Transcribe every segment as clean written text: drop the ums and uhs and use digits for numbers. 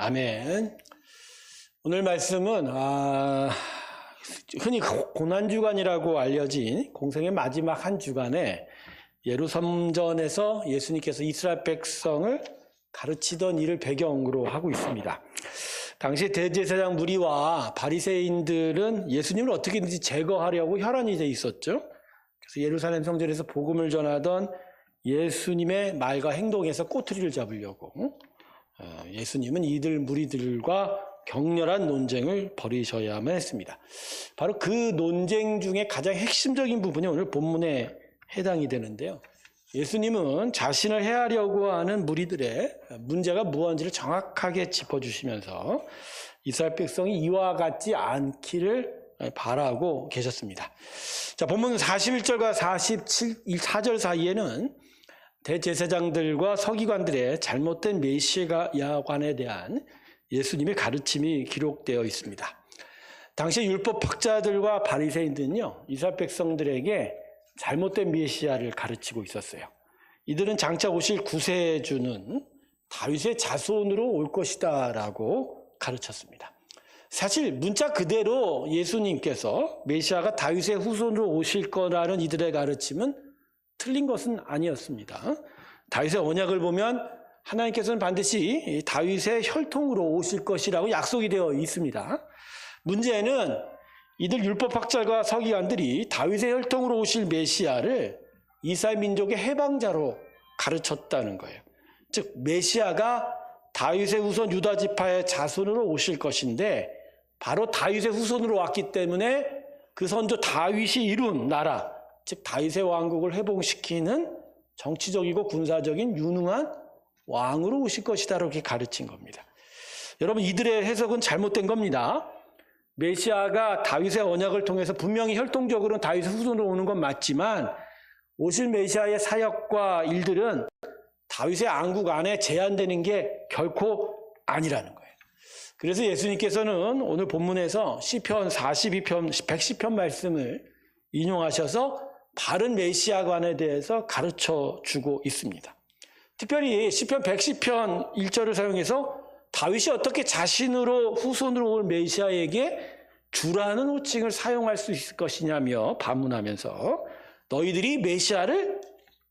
아멘. 오늘 말씀은 흔히 고난주간이라고 알려진 공생의 마지막 한 주간에 예루살렘전에서 예수님께서 이스라엘 백성을 가르치던 일을 배경으로 하고 있습니다. 당시 대제사장 무리와 바리새인들은 예수님을 어떻게든지 제거하려고 혈안이 돼 있었죠. 그래서 예루살렘 성전에서 복음을 전하던 예수님의 말과 행동에서 꼬투리를 잡으려고 예수님은 이들 무리들과 격렬한 논쟁을 벌이셔야만 했습니다. 바로 그 논쟁 중에 가장 핵심적인 부분이 오늘 본문에 해당이 되는데요. 예수님은 자신을 해하려고 하는 무리들의 문제가 무엇인지를 정확하게 짚어주시면서 이스라엘 백성이 이와 같지 않기를 바라고 계셨습니다. 자, 본문 41절과 44절 사이에는 대제사장들과 서기관들의 잘못된 메시아관에 대한 예수님의 가르침이 기록되어 있습니다. 당시 율법 학자들과 바리새인들은요, 이스라엘 백성들에게 잘못된 메시아를 가르치고 있었어요. 이들은 장차 오실 구세주는 다윗의 자손으로 올 것이다라고 가르쳤습니다. 사실 문자 그대로 예수님께서 메시아가 다윗의 후손으로 오실 거라는 이들의 가르침은 틀린 것은 아니었습니다. 다윗의 언약을 보면 하나님께서는 반드시 다윗의 혈통으로 오실 것이라고 약속이 되어 있습니다. 문제는 이들 율법학자과 서기관들이 다윗의 혈통으로 오실 메시아를 이스라엘 민족의 해방자로 가르쳤다는 거예요. 즉 메시아가 다윗의 후손 유다 지파의 자손으로 오실 것인데 바로 다윗의 후손으로 왔기 때문에 그 선조 다윗이 이룬 나라, 즉 다윗의 왕국을 회복시키는 정치적이고 군사적인 유능한 왕으로 오실 것이다 이렇게 가르친 겁니다. 여러분, 이들의 해석은 잘못된 겁니다. 메시아가 다윗의 언약을 통해서 분명히 혈통적으로는 다윗의 후손으로 오는 건 맞지만 오실 메시아의 사역과 일들은 다윗의 왕국 안에 제한되는 게 결코 아니라는 거예요. 그래서 예수님께서는 오늘 본문에서 시편 42편, 110편 말씀을 인용하셔서 바른 메시아관에 대해서 가르쳐주고 있습니다. 특별히 시편 110편 1절을 사용해서 다윗이 어떻게 자신으로 후손으로 올 메시아에게 주라는 호칭을 사용할 수 있을 것이냐며 반문하면서 너희들이 메시아를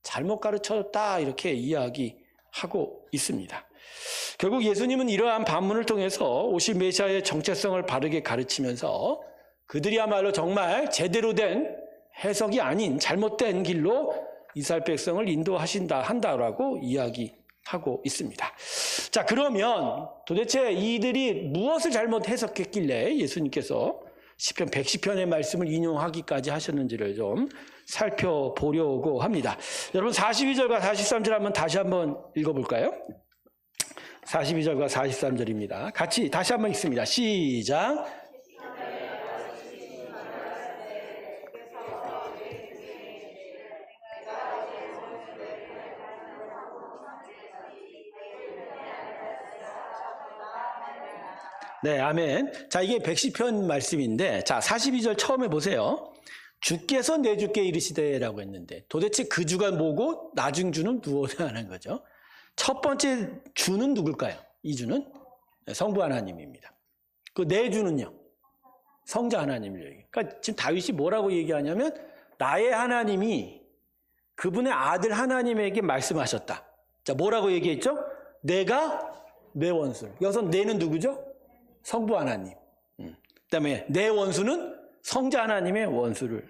잘못 가르쳤다 이렇게 이야기하고 있습니다. 결국 예수님은 이러한 반문을 통해서 오실 메시아의 정체성을 바르게 가르치면서 그들이야말로 정말 제대로 된 해석이 아닌 잘못된 길로 이스라엘 백성을 한다라고 이야기하고 있습니다. 자, 그러면 도대체 이들이 무엇을 잘못 해석했길래 예수님께서 시편 110편의 말씀을 인용하기까지 하셨는지를 좀 살펴보려고 합니다. 여러분 42절과 43절 한번 다시 한번 읽어볼까요? 42절과 43절입니다. 같이 다시 한번 읽습니다. 시작. 네, 아멘. 자, 이게 110편 말씀인데, 자, 42절 처음에 보세요. 주께서 내 주께 이르시되라고 했는데, 도대체 그 주가 뭐고, 나중 주는 무엇이라는 거죠? 첫 번째 주는 누굴까요? 이 주는 성부 하나님입니다. 그 내 주는요? 성자 하나님을 얘기해요. 그러니까 지금 다윗이 뭐라고 얘기하냐면, 나의 하나님이 그분의 아들 하나님에게 말씀하셨다. 자, 뭐라고 얘기했죠? 내가 내 원수를. 여기서 내는 누구죠? 성부 하나님. 그다음에 내 원수는 성자 하나님의 원수를.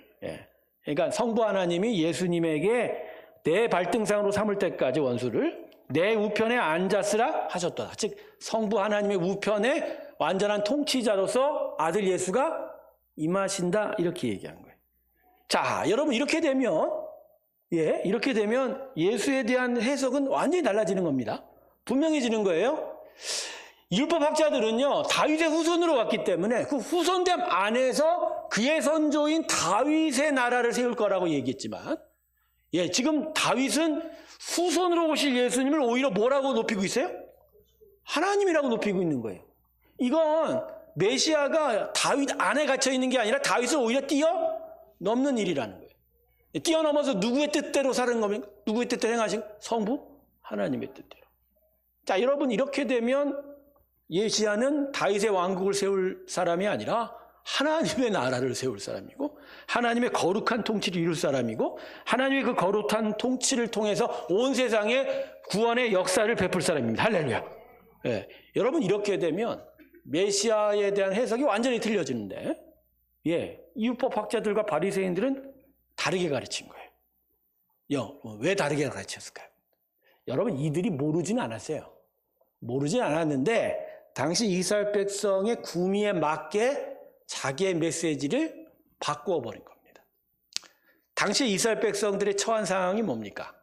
그러니까 성부 하나님이 예수님에게 내 발등상으로 삼을 때까지 원수를 내 우편에 앉았으라 하셨다. 즉 성부 하나님의 우편에 완전한 통치자로서 아들 예수가 임하신다 이렇게 얘기한 거예요. 자, 여러분 이렇게 되면 예수에 대한 해석은 완전히 달라지는 겁니다. 분명해지는 거예요. 율법학자들은요, 다윗의 후손으로 왔기 때문에 그 후손됨 안에서 그의 선조인 다윗의 나라를 세울 거라고 얘기했지만, 지금 다윗은 후손으로 오실 예수님을 오히려 뭐라고 높이고 있어요? 하나님이라고 높이고 있는 거예요. 이건 메시아가 다윗 안에 갇혀 있는 게 아니라 다윗을 오히려 뛰어넘는 일이라는 거예요. 뛰어넘어서 누구의 뜻대로 사는 겁니까? 누구의 뜻대로 행하신? 성부? 하나님의 뜻대로. 자, 여러분 이렇게 되면 메시아는 다윗의 왕국을 세울 사람이 아니라 하나님의 나라를 세울 사람이고 하나님의 거룩한 통치를 이룰 사람이고 하나님의 그 거룩한 통치를 통해서 온 세상에 구원의 역사를 베풀 사람입니다. 할렐루야. 예, 여러분 이렇게 되면 메시아에 대한 해석이 완전히 틀려지는데 이 율법학자들과 바리새인들은 다르게 가르친 거예요. 왜 다르게 가르쳤을까요? 여러분 이들이 모르지는 않았어요. 모르진 않았는데 당시 이스라엘 백성의 구미에 맞게 자기의 메시지를 바꾸어 버린 겁니다. 당시 이스라엘 백성들의 처한 상황이 뭡니까?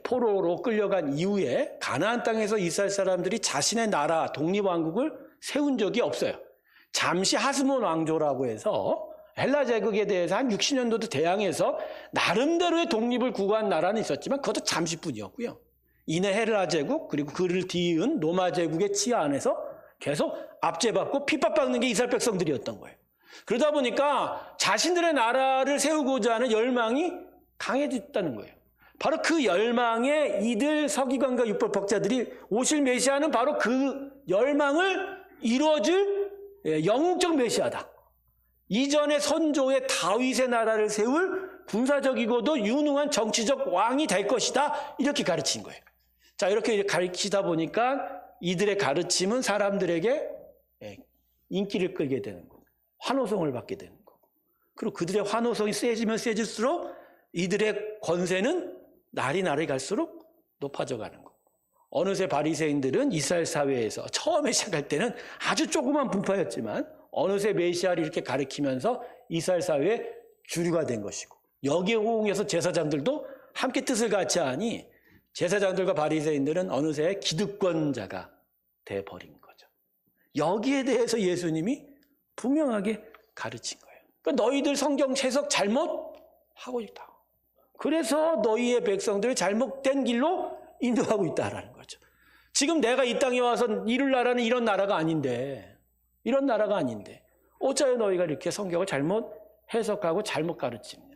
포로로 끌려간 이후에 가나안 땅에서 이스라엘 사람들이 자신의 나라 독립왕국을 세운 적이 없어요. 잠시 하스몬 왕조라고 해서 헬라 제국에 대해서 한 60년도도 대항해서 나름대로의 독립을 구가한 나라는 있었지만 그것도 잠시뿐이었고요. 이내 헬라 제국 그리고 그를 뒤이은 로마 제국의 치하 안에서 계속 압제받고 핍박받는 게 이스라엘 백성들이었던 거예요. 그러다 보니까 자신들의 나라를 세우고자 하는 열망이 강해졌다는 거예요. 바로 그 열망에 이들 서기관과 율법학자들이 오실 메시아는 바로 그 열망을 이루어줄 영적 메시아다. 이전의 선조의 다윗의 나라를 세울 군사적이고도 유능한 정치적 왕이 될 것이다. 이렇게 가르친 거예요. 자, 이렇게 가르치다 보니까 이들의 가르침은 사람들에게 인기를 끌게 되는 거고 환호성을 받게 되는 거고 그리고 그들의 환호성이 세지면 세질수록 이들의 권세는 날이 갈수록 높아져 가는 거고 어느새 바리새인들은 이스라엘 사회에서 처음에 시작할 때는 아주 조그만 분파였지만 어느새 메시아를 이렇게 가리키면서 이스라엘 사회의 주류가 된 것이고 여기에 호응해서 제사장들도 함께 뜻을 같이 하니 제사장들과 바리새인들은 어느새 기득권자가 돼버린 거죠. 여기에 대해서 예수님이 분명하게 가르친 거예요. 그러니까 너희들 성경 해석 잘못하고 있다. 그래서 너희의 백성들을 잘못된 길로 인도하고 있다라는 거죠. 지금 내가 이 땅에 와서 이룰 나라는 이런 나라가 아닌데 어쩌여 너희가 이렇게 성경을 잘못 해석하고 잘못 가르치느냐.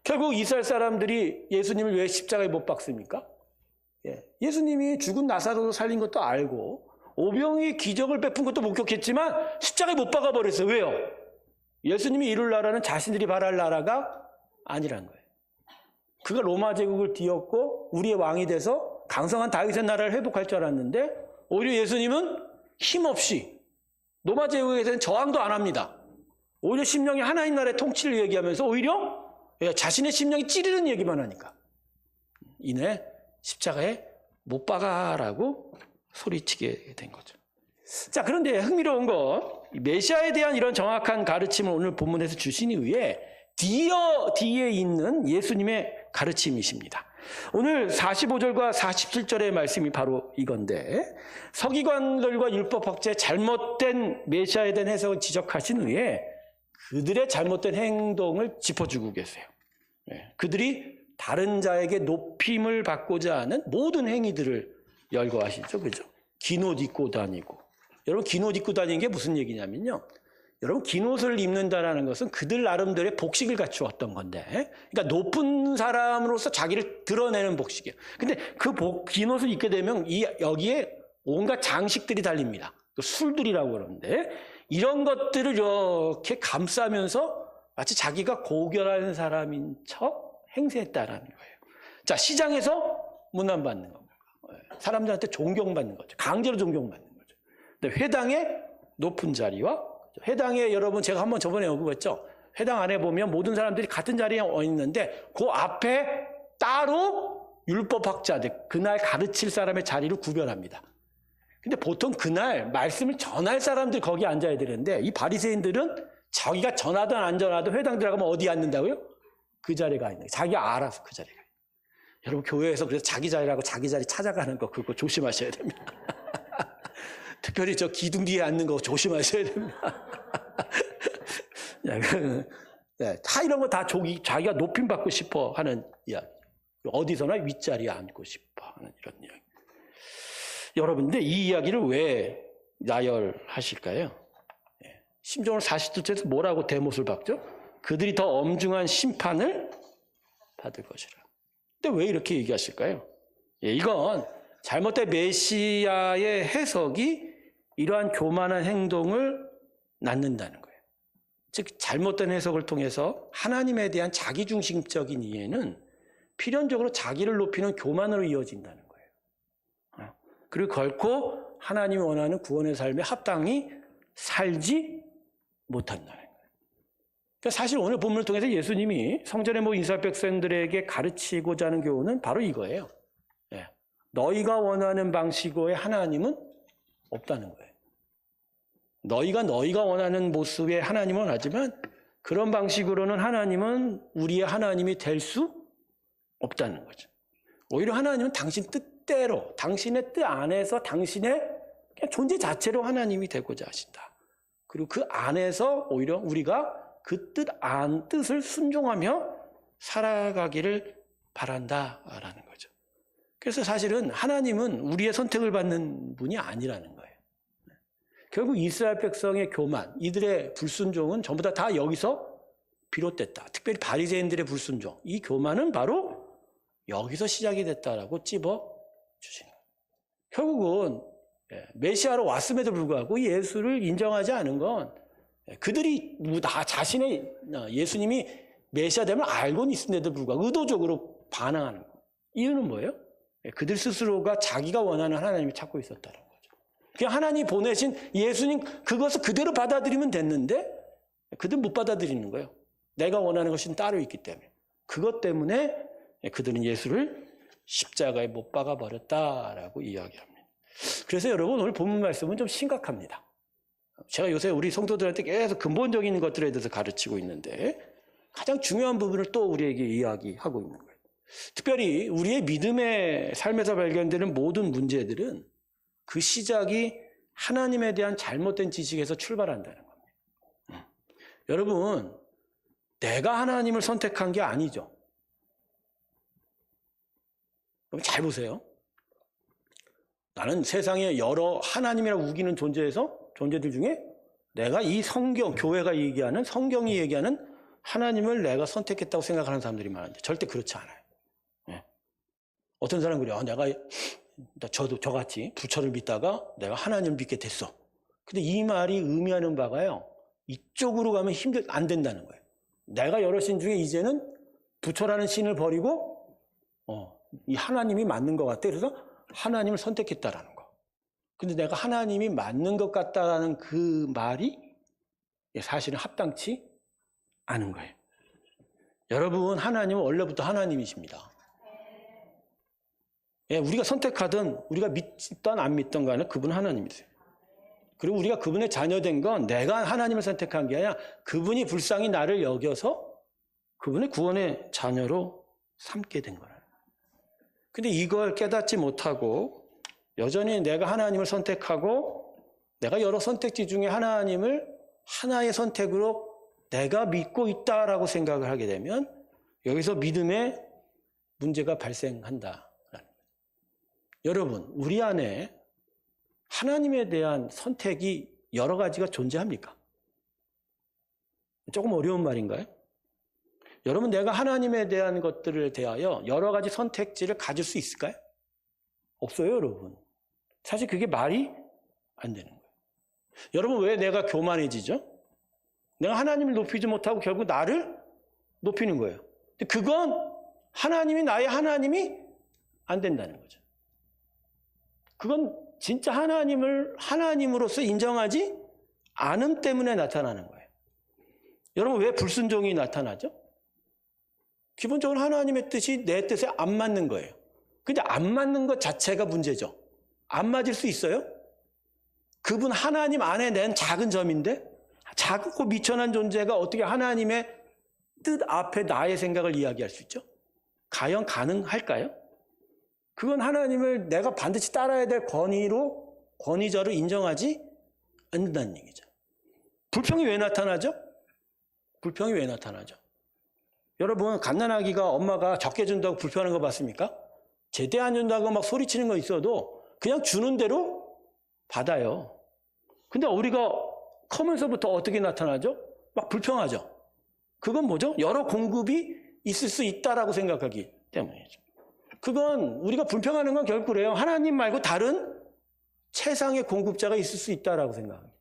결국 이스라엘 사람들이 예수님을 왜 십자가에 못 박습니까? 예수님이 죽은 나사로를 살린 것도 알고 오병이의 기적을 베푼 것도 목격했지만 십자가에 못 박아버렸어요. 왜요? 예수님이 이룰 나라는 자신들이 바랄 나라가 아니란 거예요. 그가 로마 제국을 뒤엎고 우리의 왕이 돼서 강성한 다윗의 나라를 회복할 줄 알았는데 오히려 예수님은 힘없이 로마 제국에서는 저항도 안 합니다. 오히려 심령이 하나님 나라의 통치를 얘기하면서 오히려 자신의 심령이 찌르는 얘기만 하니까 이내 십자가에 못 박아라고 소리치게 된 거죠. 자, 그런데 흥미로운 거 메시아에 대한 이런 정확한 가르침을 오늘 본문에서 주신 이후에 뒤에 있는 예수님의 가르침이십니다. 오늘 45절과 47절의 말씀이 바로 이건데 서기관들과 율법학자의 잘못된 메시아에 대한 해석을 지적하신 후에 그들의 잘못된 행동을 짚어주고 계세요. 그들이 다른 자에게 높임을 받고자 하는 모든 행위들을 열거하시죠. 그죠? 긴 옷 입고 다니고. 여러분, 긴 옷 입고 다니는 게 무슨 얘기냐면요. 여러분, 긴 옷을 입는다는 것은 그들 나름대로의 복식을 갖추었던 건데, 그러니까 높은 사람으로서 자기를 드러내는 복식이에요. 근데 그 긴 옷을 입게 되면 여기에 온갖 장식들이 달립니다. 술들이라고 그러는데, 이런 것들을 이렇게 감싸면서 마치 자기가 고결한 사람인 척 행세했다라는 거예요. 자, 시장에서 문안받는 겁니다. 사람들한테 존경받는 거죠. 강제로 존경받는 거죠. 근데 회당의 높은 자리와 회당에 여러분 제가 한번 저번에 언급했죠. 회당 안에 보면 모든 사람들이 같은 자리에 있는데 그 앞에 따로 율법학자들 그날 가르칠 사람의 자리를 구별합니다. 근데 보통 그날 말씀을 전할 사람들이 거기 앉아야 되는데 이 바리새인들은 자기가 전하든 안 전하든 회당 들어가면 어디 앉는다고요? 그 자리에 가 있는 거예요. 자기가 알아서 그 자리에 가 있는 거예요. 여러분 교회에서 그래서 자기 자리라고 자기 자리 찾아가는 거 그거 조심하셔야 됩니다. 특별히 저 기둥 뒤에 앉는 거 조심하셔야 됩니다. 다 이런 거 다 자기가 높임 받고 싶어 하는 이야기. 어디서나 윗자리에 앉고 싶어 하는 이런 이야기. 여러분들 이 이야기를 왜 나열하실까요? 심지어 40절에서 뭐라고 대못을 박죠? 그들이 더 엄중한 심판을 받을 것이라. 근데 왜 이렇게 얘기하실까요? 이건 잘못된 메시아의 해석이 이러한 교만한 행동을 낳는다는 거예요. 즉 잘못된 해석을 통해서 하나님에 대한 자기중심적인 이해는 필연적으로 자기를 높이는 교만으로 이어진다는 거예요. 그리고 결코 하나님이 원하는 구원의 삶에 합당히 살지 못한다는 거예요. 그러니까 사실 오늘 본문을 통해서 예수님이 성전에 모인 이스라엘 백성들에게 가르치고자 하는 교훈은 바로 이거예요. 너희가 원하는 방식으로의 하나님은 없다는 거예요. 너희가 원하는 모습의 하나님은 원하지만 그런 방식으로는 하나님은 우리의 하나님이 될 수 없다는 거죠. 오히려 하나님은 당신 뜻대로, 당신의 뜻 안에서 당신의 그냥 존재 자체로 하나님이 되고자 하신다. 그리고 그 안에서 오히려 우리가 그 뜻을 순종하며 살아가기를 바란다라는 거죠. 그래서 사실은 하나님은 우리의 선택을 받는 분이 아니라는 거예요. 결국 이스라엘 백성의 교만, 이들의 불순종은 전부 다 여기서 비롯됐다. 특별히 바리새인들의 불순종, 이 교만은 바로 여기서 시작이 됐다라고 찝어주시는 거예요. 결국은 메시아로 왔음에도 불구하고 예수를 인정하지 않은 건 그들이 다 자신의 예수님이 메시아 됨을 알고는 있음에도 불구하고 의도적으로 반항하는 거예요. 이유는 뭐예요? 그들 스스로가 자기가 원하는 하나님을 찾고 있었다는 거죠. 그냥 하나님이 보내신 예수님 그것을 그대로 받아들이면 됐는데 그들은 못 받아들이는 거예요. 내가 원하는 것은 따로 있기 때문에. 그것 때문에 그들은 예수를 십자가에 못 박아버렸다라고 이야기합니다. 그래서 여러분 오늘 본문 말씀은 좀 심각합니다. 제가 요새 우리 성도들한테 계속 근본적인 것들에 대해서 가르치고 있는데 가장 중요한 부분을 또 우리에게 이야기하고 있는 거예요. 특별히 우리의 믿음의 삶에서 발견되는 모든 문제들은 그 시작이 하나님에 대한 잘못된 지식에서 출발한다는 겁니다. 여러분, 내가 하나님을 선택한 게 아니죠. 그럼 잘 보세요. 나는 세상에 여러 하나님이라고 우기는 존재들 중에 내가 이 성경, 교회가 얘기하는, 성경이 얘기하는 하나님을 내가 선택했다고 생각하는 사람들이 많은데 절대 그렇지 않아요. 어떤 사람은 그래요. 저같이 부처를 믿다가 내가 하나님을 믿게 됐어. 근데 이 말이 의미하는 바가요. 이쪽으로 가면 안 된다는 거예요. 내가 여러 신 중에 이제는 부처라는 신을 버리고 이 하나님이 맞는 것 같아. 그래서 하나님을 선택했다라는 거. 근데 내가 하나님이 맞는 것 같다라는 그 말이 사실은 합당치 않은 거예요. 여러분, 하나님은 원래부터 하나님이십니다. 우리가 선택하든 우리가 믿든 안 믿든 간에 그분은 하나님이세요. 그리고 우리가 그분의 자녀된 건 내가 하나님을 선택한 게 아니라 그분이 불쌍히 나를 여겨서 그분의 구원의 자녀로 삼게 된 거예요. 근데 이걸 깨닫지 못하고 여전히 내가 하나님을 선택하고 내가 여러 선택지 중에 하나님을 하나의 선택으로 내가 믿고 있다라고 생각을 하게 되면 여기서 믿음에 문제가 발생한다라는 거예요. 여러분, 우리 안에 하나님에 대한 선택이 여러 가지가 존재합니까? 조금 어려운 말인가요? 여러분, 내가 하나님에 대한 것들을 대하여 여러 가지 선택지를 가질 수 있을까요? 없어요, 여러분. 사실 그게 말이 안 되는 거예요. 여러분, 왜 내가 교만해지죠? 내가 하나님을 높이지 못하고 결국 나를 높이는 거예요. 근데 그건 하나님이 나의 하나님이 안 된다는 거죠. 그건 진짜 하나님을 하나님으로서 인정하지 않음 때문에 나타나는 거예요. 여러분, 왜 불순종이 나타나죠? 기본적으로 하나님의 뜻이 내 뜻에 안 맞는 거예요. 근데 안 맞는 것 자체가 문제죠. 안 맞을 수 있어요? 그분 하나님 안에 낸 작은 점인데 작고 미천한 존재가 어떻게 하나님의 뜻 앞에 나의 생각을 이야기할 수 있죠? 과연 가능할까요? 그건 하나님을 내가 반드시 따라야 될 권위자로 인정하지 않는다는 얘기죠. 불평이 왜 나타나죠? 불평이 왜 나타나죠? 여러분, 갓난아기가 엄마가 적게 준다고 불평하는 거 봤습니까? 제때 안 준다고 막 소리치는 거 있어도 그냥 주는 대로 받아요. 근데 우리가 커면서부터 어떻게 나타나죠? 막 불평하죠. 그건 뭐죠? 여러 공급이 있을 수 있다라고 생각하기 때문이죠. 그건 우리가 불평하는 건 결국 그래요. 하나님 말고 다른 최상의 공급자가 있을 수 있다라고 생각합니다.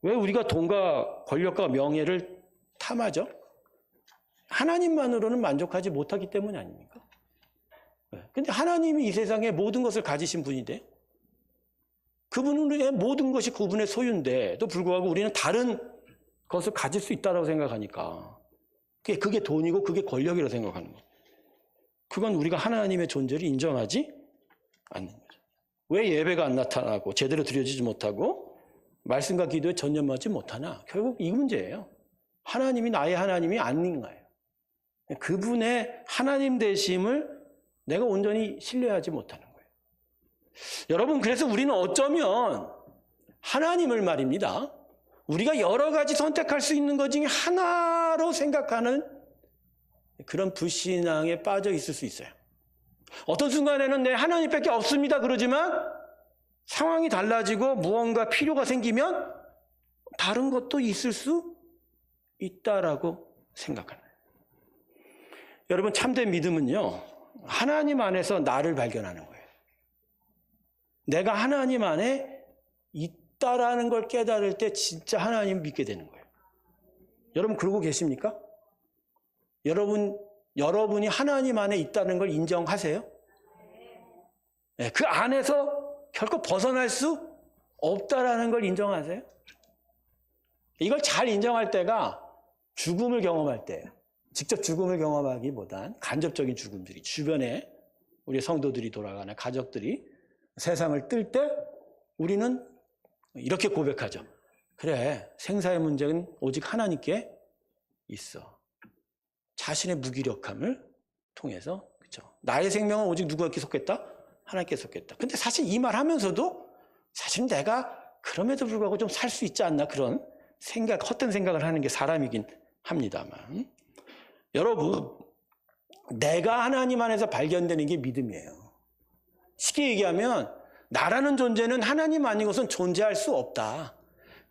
왜 우리가 돈과 권력과 명예를 탐하죠? 하나님만으로는 만족하지 못하기 때문이 아닙니까? 근데 하나님이 이 세상에 모든 것을 가지신 분인데 그분의 모든 것이 그분의 소유인데도 불구하고 우리는 다른 것을 가질 수 있다고 생각하니까 그게 돈이고 그게 권력이라고 생각하는 거예요. 그건 우리가 하나님의 존재를 인정하지 않는 거죠. 왜 예배가 안 나타나고 제대로 드려지지 못하고 말씀과 기도에 전념하지 못하나? 결국 이 문제예요. 하나님이 나의 하나님이 아닌 거예요. 그분의 하나님 되심을 내가 온전히 신뢰하지 못하는 거예요. 여러분, 그래서 우리는 어쩌면 하나님을 말입니다. 우리가 여러 가지 선택할 수 있는 것 중에 하나로 생각하는 그런 불신앙에 빠져 있을 수 있어요. 어떤 순간에는 내 하나님밖에 없습니다 그러지만 상황이 달라지고 무언가 필요가 생기면 다른 것도 있을 수 있다라고 생각하는 거예요. 여러분, 참된 믿음은요, 하나님 안에서 나를 발견하는 거예요. 내가 하나님 안에 있다라는 걸 깨달을 때 진짜 하나님 믿게 되는 거예요. 여러분 그러고 계십니까? 여러분이 하나님 안에 있다는 걸 인정하세요? 네, 그 안에서 결코 벗어날 수 없다라는 걸 인정하세요? 이걸 잘 인정할 때가 죽음을 경험할 때예요. 직접 죽음을 경험하기보단 간접적인 죽음들이 주변에 우리 성도들이 돌아가는 가족들이 세상을 뜰 때 우리는 이렇게 고백하죠. 그래, 생사의 문제는 오직 하나님께 있어. 자신의 무기력함을 통해서, 그렇죠? 나의 생명은 오직 누구에게 속했다? 하나님께 속했다. 근데 사실 이 말 하면서도 사실 내가 그럼에도 불구하고 좀 살 수 있지 않나, 그런 생각, 헛된 생각을 하는 게 사람이긴 합니다만, 여러분, 내가 하나님 안에서 발견되는 게 믿음이에요. 쉽게 얘기하면 나라는 존재는 하나님 아니고선 존재할 수 없다.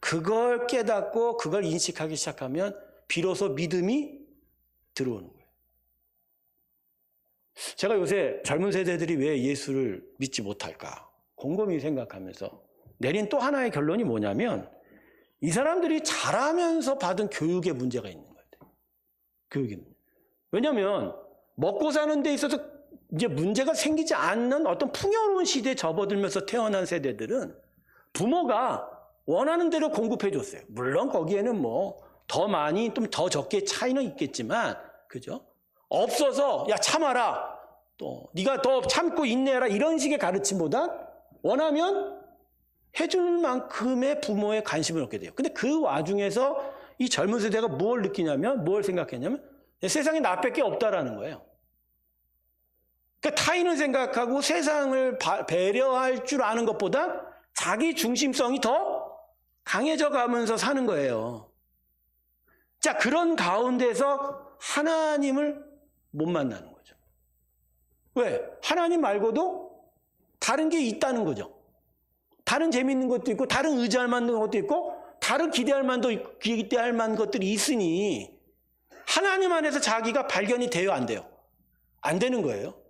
그걸 깨닫고 그걸 인식하기 시작하면 비로소 믿음이 들어오는 거예요. 제가 요새 젊은 세대들이 왜 예수를 믿지 못할까 곰곰이 생각하면서 내린 또 하나의 결론이 뭐냐면 이 사람들이 자라면서 받은 교육에 문제가 있는 거예요. 교육이. 왜냐하면 먹고 사는 데 있어서 이제 문제가 생기지 않는 어떤 풍요로운 시대에 접어들면서 태어난 세대들은 부모가 원하는 대로 공급해 줬어요. 물론 거기에는 뭐 더 많이 좀 더 적게 차이는 있겠지만, 그죠? 없어서 야 참아라, 또 네가 더 참고 인내해라, 이런 식의 가르침보다 원하면 해줄 만큼의 부모의 관심을 얻게 돼요. 근데 그 와중에서 이 젊은 세대가 뭘 느끼냐면, 뭘 생각했냐면 세상에 나밖에 없다라는 거예요. 그러니까 타인을 생각하고 세상을 배려할 줄 아는 것보다 자기 중심성이 더 강해져 가면서 사는 거예요. 자, 그런 가운데서 하나님을 못 만나는 거죠. 왜? 하나님 말고도 다른 게 있다는 거죠. 다른 재미있는 것도 있고, 다른 의지할 만한 것도 있고, 다른 기대할 만한 것들이 있으니 하나님 안에서 자기가 발견이 돼요, 안 돼요? 안 되는 거예요.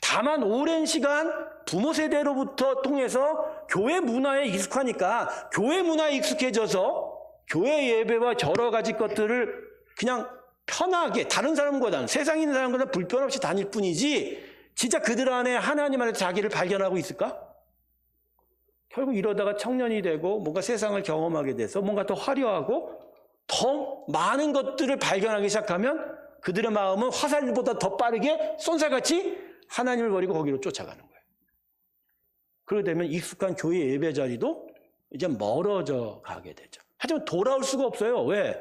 다만 오랜 시간 부모 세대로부터 통해서 교회 문화에 익숙하니까 교회 문화에 익숙해져서 교회 예배와 여러 가지 것들을 그냥 편하게 다른 사람보다는, 세상에 있는 사람보다 불편 없이 다닐 뿐이지 진짜 그들 안에 하나님 안에서 자기를 발견하고 있을까? 결국 이러다가 청년이 되고 뭔가 세상을 경험하게 돼서 뭔가 더 화려하고 더 많은 것들을 발견하기 시작하면 그들의 마음은 화살보다 더 빠르게 쏜살같이 하나님을 버리고 거기로 쫓아가는 거예요. 그러게 되면 익숙한 교회 예배 자리도 이제 멀어져 가게 되죠. 하지만 돌아올 수가 없어요. 왜?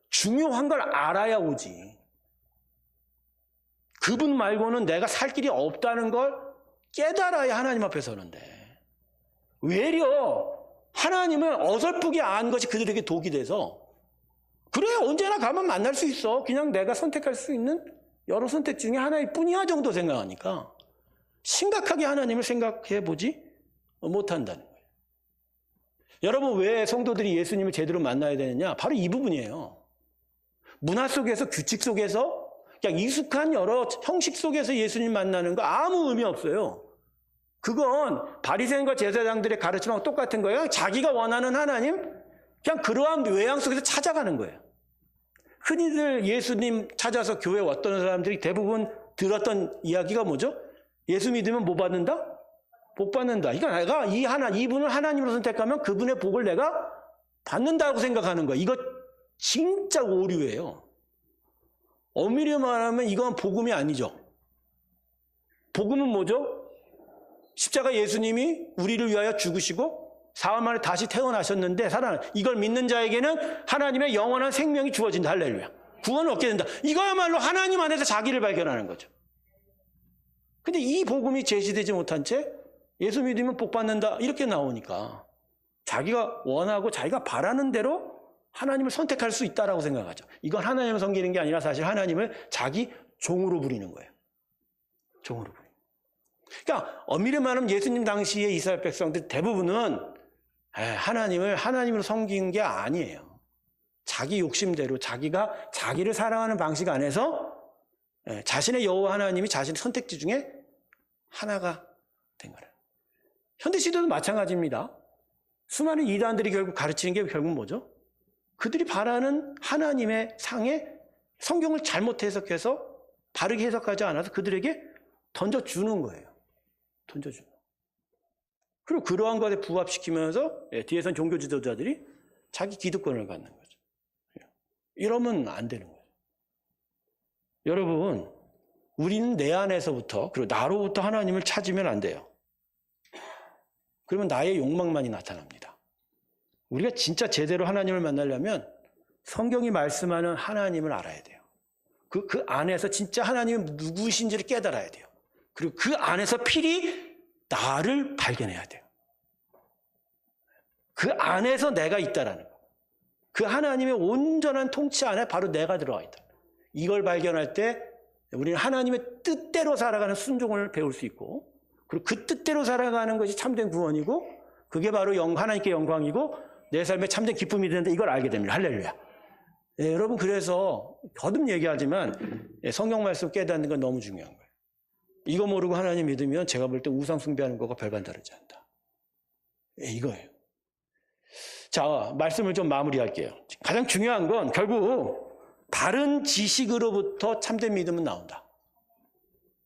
중요한 걸 알아야 오지. 그분 말고는 내가 살 길이 없다는 걸 깨달아야 하나님 앞에 서는데, 외려 하나님을 어설프게 안 것이 그들에게 독이 돼서, 그래 언제나 가면 만날 수 있어, 그냥 내가 선택할 수 있는 여러 선택 중에 하나일 뿐이야 정도 생각하니까 심각하게 하나님을 생각해 보지 못한다는 거예요. 여러분, 왜 성도들이 예수님을 제대로 만나야 되느냐? 바로 이 부분이에요. 문화 속에서, 규칙 속에서, 그냥 익숙한 여러 형식 속에서 예수님 만나는 거 아무 의미 없어요. 그건 바리새인과 제사장들의 가르침하고 똑같은 거예요. 자기가 원하는 하나님, 그냥 그러한 외양 속에서 찾아가는 거예요. 흔히들 예수님 찾아서 교회 왔던 사람들이 대부분 들었던 이야기가 뭐죠? 예수 믿으면 뭐 받는다? 복 받는다. 그러니까 내가 이분을 하나님으로 선택하면 그분의 복을 내가 받는다고 생각하는 거예요. 이거 진짜 오류예요. 엄밀히 말하면 이건 복음이 아니죠. 복음은 뭐죠? 십자가 예수님이 우리를 위하여 죽으시고 사흘 만에 다시 태어나셨는데 이걸 믿는 자에게는 하나님의 영원한 생명이 주어진다. 할렐루야. 구원을 얻게 된다. 이거야말로 하나님 안에서 자기를 발견하는 거죠. 근데 이 복음이 제시되지 못한 채 예수 믿으면 복 받는다 이렇게 나오니까 자기가 원하고 자기가 바라는 대로 하나님을 선택할 수 있다라고 생각하죠. 이건 하나님을 섬기는 게 아니라 사실 하나님을 자기 종으로 부리는 거예요. 종으로 부리는. 그러니까 엄밀히 말하면 예수님 당시의 이스라엘 백성들 대부분은 하나님을 하나님으로 섬기는 게 아니에요. 자기 욕심대로 자기가 자기를 사랑하는 방식 안에서 자신의 여호와 하나님이 자신의 선택지 중에 하나가 된 거예요. 현대 시대도 마찬가지입니다. 수많은 이단들이 결국 가르치는 게 결국 뭐죠? 그들이 바라는 하나님의 상에 성경을 잘못 해석해서 바르게 해석하지 않아서 그들에게 던져주는 거예요. 던져주는. 그리고 그러한 것에 부합시키면서 뒤에선 종교 지도자들이 자기 기득권을 갖는 거죠. 이러면 안 되는 거예요. 여러분, 우리는 내 안에서부터 그리고 나로부터 하나님을 찾으면 안 돼요. 그러면 나의 욕망만이 나타납니다. 우리가 진짜 제대로 하나님을 만나려면 성경이 말씀하는 하나님을 알아야 돼요. 그 안에서 진짜 하나님이 누구신지를 깨달아야 돼요. 그리고 그 안에서 필히 나를 발견해야 돼요. 그 안에서 내가 있다라는 거. 그 하나님의 온전한 통치 안에 바로 내가 들어와 있다. 이걸 발견할 때 우리는 하나님의 뜻대로 살아가는 순종을 배울 수 있고 그리고 그 뜻대로 살아가는 것이 참된 구원이고 그게 바로 하나님께 영광이고 내 삶에 참된 기쁨이 되는데 이걸 알게 됩니다. 할렐루야. 여러분 그래서 거듭 얘기하지만 성경 말씀 깨닫는 건 너무 중요한 거예요. 이거 모르고 하나님 믿으면 제가 볼 때 우상 숭배하는 것과 별반 다르지 않다. 이거예요. 자, 말씀을 좀 마무리할게요. 가장 중요한 건 결국 바른 지식으로부터 참된 믿음은 나온다.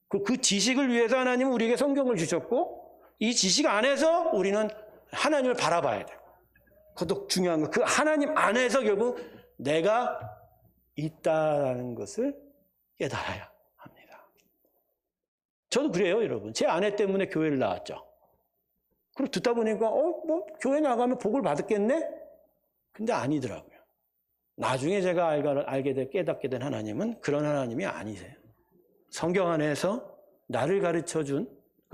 그 지식을 위해서 하나님은 우리에게 성경을 주셨고 이 지식 안에서 우리는 하나님을 바라봐야 돼요. 그것도 중요한 거. 그 하나님 안에서 결국 내가 있다라는 것을 깨달아야 합니다. 저도 그래요, 여러분. 제 아내 때문에 교회를 나왔죠. 그리고 듣다 보니까 교회 나가면 복을 받았겠네? 근데 아니더라고요. 나중에 제가 깨닫게 된 하나님은 그런 하나님이 아니세요. 성경 안에서 나를 가르쳐준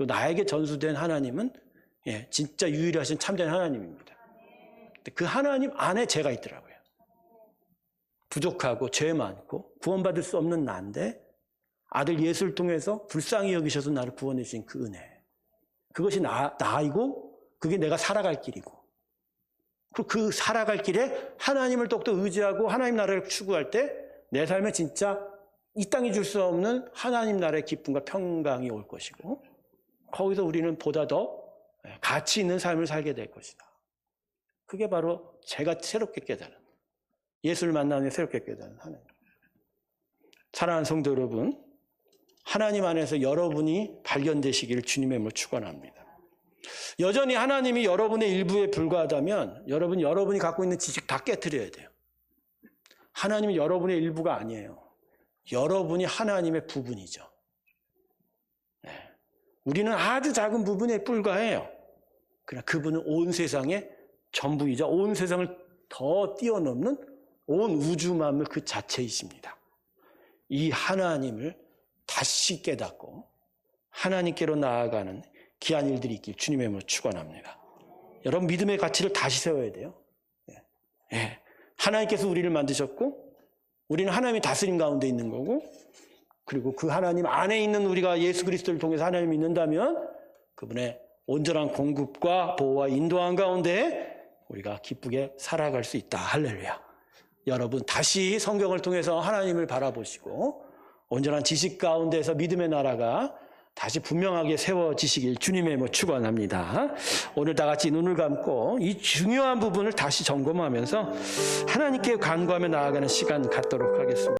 나에게 전수된 하나님은 진짜 유일하신 참된 하나님입니다. 그 하나님 안에 제가 있더라고요. 부족하고 죄 많고 구원받을 수 없는 나인데 아들 예수를 통해서 불쌍히 여기셔서 나를 구원해 주신 그 은혜. 그것이 나이고 그게 내가 살아갈 길이고 그리고 그 살아갈 길에 하나님을 더욱더 의지하고 하나님 나라를 추구할 때 내 삶에 진짜 이 땅이 줄 수 없는 하나님 나라의 기쁨과 평강이 올 것이고 거기서 우리는 보다 더 가치 있는 삶을 살게 될 것이다. 그게 바로 제가 새롭게 깨달은 예수를 만나며 새롭게 깨달은 하나님. 사랑하는 성도 여러분, 하나님 안에서 여러분이 발견되시기를 주님의 이름으로 축원합니다. 여전히 하나님이 여러분의 일부에 불과하다면 여러분이 갖고 있는 지식 다 깨트려야 돼요. 하나님이 여러분의 일부가 아니에요. 여러분이 하나님의 부분이죠. 우리는 아주 작은 부분에 불과해요. 그러나 그분은 온 세상의 전부이자 온 세상을 더 뛰어넘는 온 우주 만물 그 자체이십니다. 이 하나님을 다시 깨닫고 하나님께로 나아가는 귀한 일들이 있길 주님의 이름으로 축원합니다. 여러분 믿음의 가치를 다시 세워야 돼요. 하나님께서 우리를 만드셨고 우리는 하나님의 다스림 가운데 있는 거고 그리고 그 하나님 안에 있는 우리가 예수 그리스도를 통해서 하나님을 믿는다면 그분의 온전한 공급과 보호와 인도함 가운데 우리가 기쁘게 살아갈 수 있다. 할렐루야. 여러분 다시 성경을 통해서 하나님을 바라보시고 온전한 지식 가운데서 믿음의 나라가 다시 분명하게 세워지시길 주님의 축원합니다. 오늘 다 같이 눈을 감고 이 중요한 부분을 다시 점검하면서 하나님께 간구하며 나아가는 시간 갖도록 하겠습니다.